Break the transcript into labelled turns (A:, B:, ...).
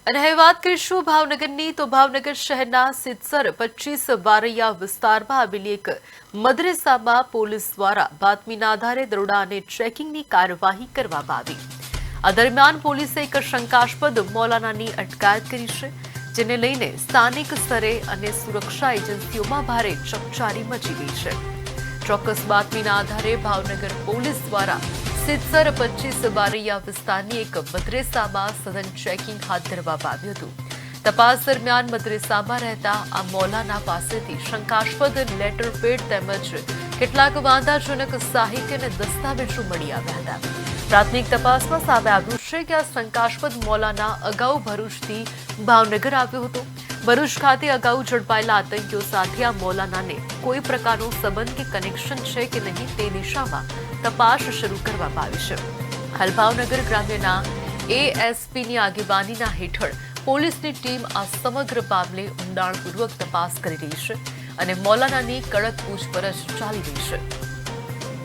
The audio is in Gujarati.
A: અને હવે વાત કરીશું ભાવનગરની તો ભાવનગર શહેરના સિત્સર 25 બારૈયા વિસ્તારમાં આવેલી એક મદરેસામાં પોલીસ દ્વારા બાતમીના આધારે દરોડા અને ટ્રેકિંગની કાર્યવાહી કરવામાં આવી। આ દરમિયાન પોલીસે એક શંકાસ્પદ મૌલાનાની અટકાયત કરી છે, જેને લઈને સ્થાનિક સ્તરે અને સુરક્ષા એજન્સીઓમાં ભારે ચકચારી મચી ગઈ છે। ચોક્કસ બાતમીના આધારે ભાવનગર પોલીસ દ્વારા સિત્સર 25 બારૈયા વિસ્તારની એક મદરેસામાં સઘન ચેકિંગ હાથ ધરવામાં આવ્યું હતું। તપાસ દરમિયાન મદરેસામાં રહેતા આ મૌલાના પાસેથી શંકાસ્પદ લેટર પેડ તેમજ કેટલાક વાંધાજનક સાહિત્ય અને દસ્તાવેજો મળી આવ્યા હતા। પ્રાથમિક તપાસમાં સામે આવ્યું છે કે આ શંકાસ્પદ મૌલાના અગાઉ ભરૂચથી ભાવનગર આવ્યો હતો। ભરૂચ ખાતે અગાઉ ઝડપાયેલા આતંકીઓ સાથે આ મૌલાનાને કોઈ પ્રકારનો સંબંધ કે કનેક્શન છે કે નહીં તે દિશામાં તપાસ શરૂ કરવામાં આવી છે। હાલ ભાવનગર ગ્રામ્યના એએસપીની આગેવાનીના હેઠળ પોલીસની ટીમ આ સમગ્ર મામલે ઊંડાણપૂર્વક તપાસ કરી રહી છે અને મૌલાનાની કડક પૂછપરછ ચાલી રહી છે।